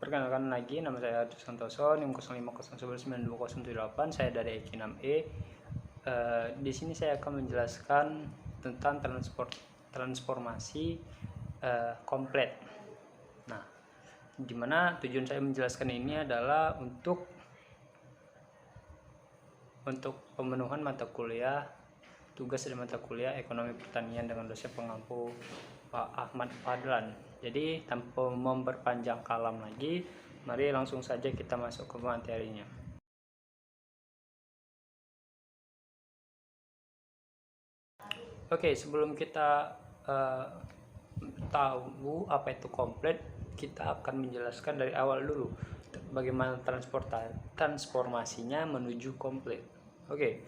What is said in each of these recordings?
Perkenalkan lagi, nama saya Arjus Santoso, NIM 0501192078. Saya dari EKI 6E. Di sini saya akan menjelaskan tentang transformasi komplit. Nah, dimana tujuan saya menjelaskan ini adalah untuk pemenuhan mata kuliah, tugas dari mata kuliah Ekonomi Pertanian dengan dosen pengampu Pak Ahmad Fadlan. Jadi tanpa memperpanjang kalam lagi, mari langsung saja kita masuk ke materinya. Oke, sebelum kita tahu apa itu komplit, kita akan menjelaskan dari awal dulu bagaimana transformasinya menuju komplit. Oke,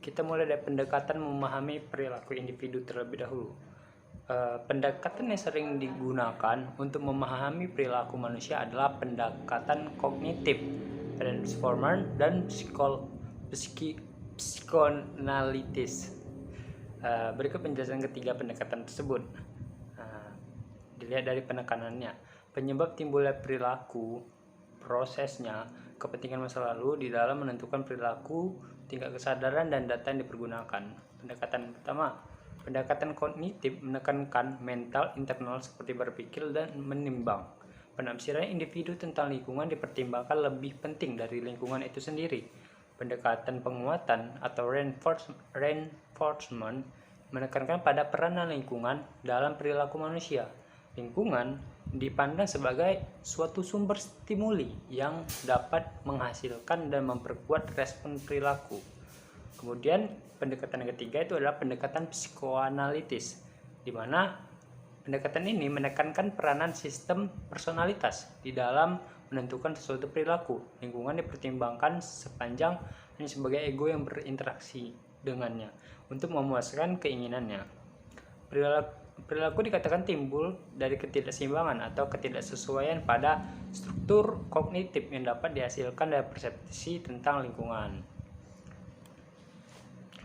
kita mulai dari pendekatan memahami perilaku individu terlebih dahulu. Pendekatan yang sering digunakan untuk memahami perilaku manusia adalah pendekatan kognitif, transformer, dan psikoanalitis. Berikut penjelasan ketiga pendekatan tersebut. Dilihat dari penekanannya, penyebab timbulnya perilaku, prosesnya, kepentingan masa lalu di dalam menentukan perilaku, tingkat kesadaran, dan data yang dipergunakan. Pendekatan pertama, pendekatan kognitif menekankan mental internal seperti berpikir dan menimbang. Penafsiran individu tentang lingkungan dipertimbangkan lebih penting dari lingkungan itu sendiri. Pendekatan penguatan atau reinforcement menekankan pada peranan lingkungan dalam perilaku manusia. Lingkungan dipandang sebagai suatu sumber stimuli yang dapat menghasilkan dan memperkuat respon perilaku. Kemudian pendekatan yang ketiga itu adalah pendekatan psikoanalitis, di mana pendekatan ini menekankan peranan sistem personalitas di dalam menentukan sesuatu perilaku. Lingkungan dipertimbangkan sepanjang hanya sebagai ego yang berinteraksi dengannya untuk memuaskan keinginannya. Perilaku dikatakan timbul dari ketidakseimbangan atau ketidaksesuaian pada struktur kognitif yang dapat dihasilkan dari persepsi tentang lingkungan.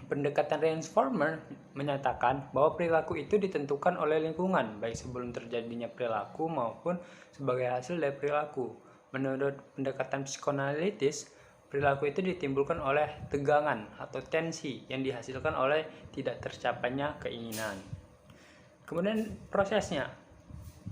Pendekatan reinformer menyatakan bahwa perilaku itu ditentukan oleh lingkungan, baik sebelum terjadinya perilaku maupun sebagai hasil dari perilaku. Menurut pendekatan psikoanalitis, perilaku itu ditimbulkan oleh tegangan atau tensi yang dihasilkan oleh tidak tercapainya keinginan. Kemudian prosesnya,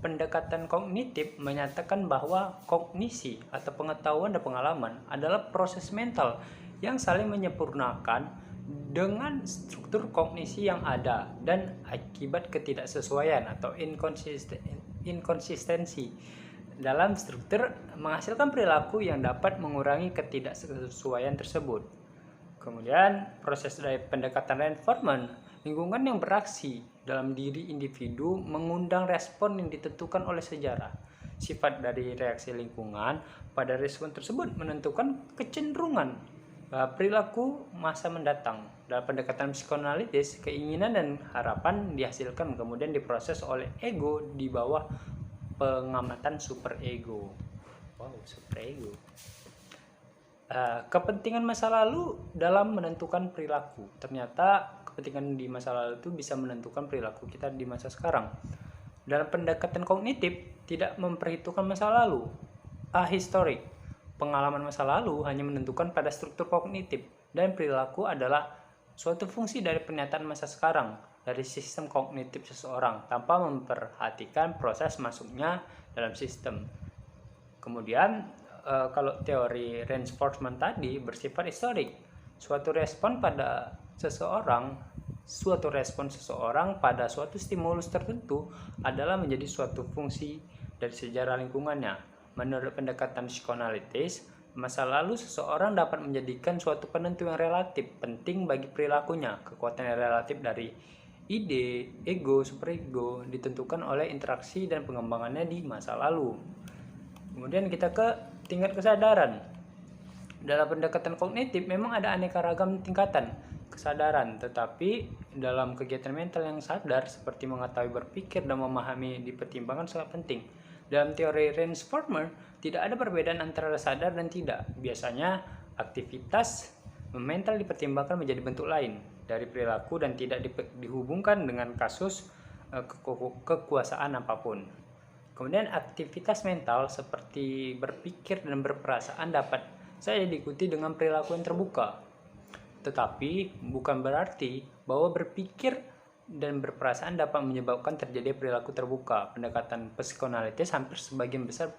pendekatan kognitif menyatakan bahwa kognisi atau pengetahuan dan pengalaman adalah proses mental yang saling menyempurnakan dengan struktur kognisi yang ada dan akibat ketidaksesuaian atau inkonsistensi dalam struktur menghasilkan perilaku yang dapat mengurangi ketidaksesuaian tersebut. Kemudian proses dari pendekatan reinforcement, lingkungan yang beraksi dalam diri individu mengundang respon yang ditentukan oleh sejarah. Sifat dari reaksi lingkungan pada respon tersebut menentukan kecenderungan perilaku masa mendatang. Dalam pendekatan psikoanalitis, keinginan dan harapan dihasilkan kemudian diproses oleh ego di bawah pengamatan superego. Wow, superego. Kepentingan masa lalu dalam menentukan perilaku. Ternyata kepentingan di masa lalu itu bisa menentukan perilaku kita di masa sekarang. Dalam pendekatan kognitif tidak memperhitungkan masa lalu, ahistorik. Pengalaman masa lalu hanya menentukan pada struktur kognitif, dan perilaku adalah suatu fungsi dari pernyataan masa sekarang dari sistem kognitif seseorang tanpa memperhatikan proses masuknya dalam sistem. Kemudian kalau teori reinforcement tadi bersifat historik, suatu respon seseorang pada suatu stimulus tertentu adalah menjadi suatu fungsi dari sejarah lingkungannya. Menurut pendekatan psikoanalitis, masa lalu seseorang dapat menjadikan suatu penentu yang relatif penting bagi perilakunya. Kekuatan yang relatif dari ide, ego, superego ditentukan oleh interaksi dan pengembangannya di masa lalu. Kemudian kita ke tingkat kesadaran. Dalam pendekatan kognitif memang ada aneka ragam tingkatan kesadaran, tetapi dalam kegiatan mental yang sadar seperti mengetahui, berpikir, dan memahami dipertimbangkan sangat penting. Dalam teori reinforcement, tidak ada perbedaan antara sadar dan tidak. Biasanya, aktivitas mental dipertimbangkan menjadi bentuk lain dari perilaku dan tidak dihubungkan dengan kasus kekuasaan apapun. Kemudian aktivitas mental seperti berpikir dan berperasaan dapat saja diikuti dengan perilaku yang terbuka. Tetapi bukan berarti bahwa berpikir dan berperasaan dapat menyebabkan terjadi perilaku terbuka. Pendekatan psikoanalitis hampir sebagian besar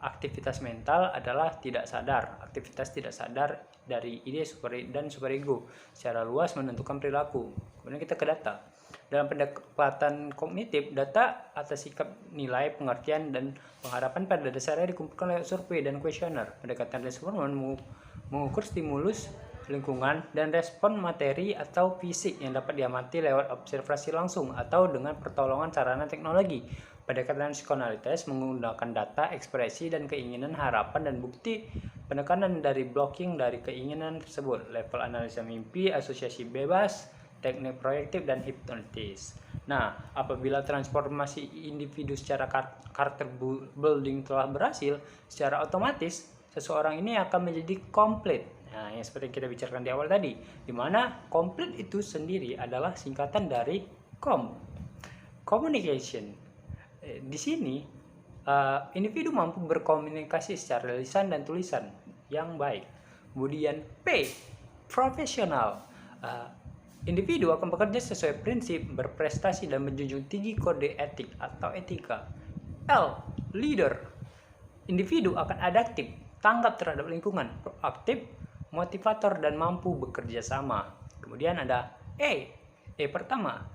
aktivitas mental adalah tidak sadar. Aktivitas tidak sadar dari ide dan superego secara luas menentukan perilaku. Kemudian kita ke data. Dalam pendekatan kognitif, data atas sikap, nilai, pengertian, dan pengharapan pada dasarnya dikumpulkan lewat survei dan kuesioner. Pendekatan responden mengukur stimulus lingkungan dan respon materi atau fisik yang dapat diamati lewat observasi langsung atau dengan pertolongan sarana teknologi. Pendekatan psikoanalitis menggunakan data, ekspresi, dan keinginan, harapan, dan bukti penekanan dari blocking dari keinginan tersebut. Level analisa mimpi, asosiasi bebas, teknik proyektif, dan hipnotis. Nah, apabila transformasi individu secara karakter building telah berhasil, secara otomatis seseorang ini akan menjadi komplit. Nah, yang seperti kita bicarakan di awal tadi, di mana komplit itu sendiri adalah singkatan dari communication. Di sini, individu mampu berkomunikasi secara lisan dan tulisan yang baik. Kemudian P, profesional. Individu akan bekerja sesuai prinsip, berprestasi, dan menjunjung tinggi kode etik atau etika. L, leader. Individu akan adaptif, tanggap terhadap lingkungan, proaktif, motivator, dan mampu bekerja sama. Kemudian ada E pertama,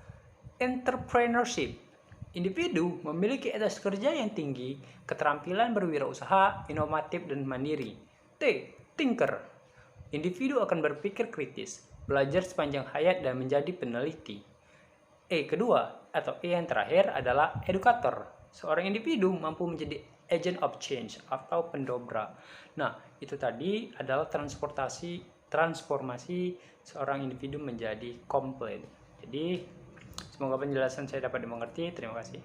entrepreneurship. Individu memiliki etos kerja yang tinggi, keterampilan berwirausaha, inovatif, dan mandiri. T, thinker. Individu akan berpikir kritis, belajar sepanjang hayat, dan menjadi peneliti. Kedua atau yang terakhir adalah edukator. Seorang individu mampu menjadi agent of change atau pendobrak. Nah, itu tadi adalah transformasi seorang individu menjadi komplit. Jadi, semoga penjelasan saya dapat dimengerti. Terima kasih.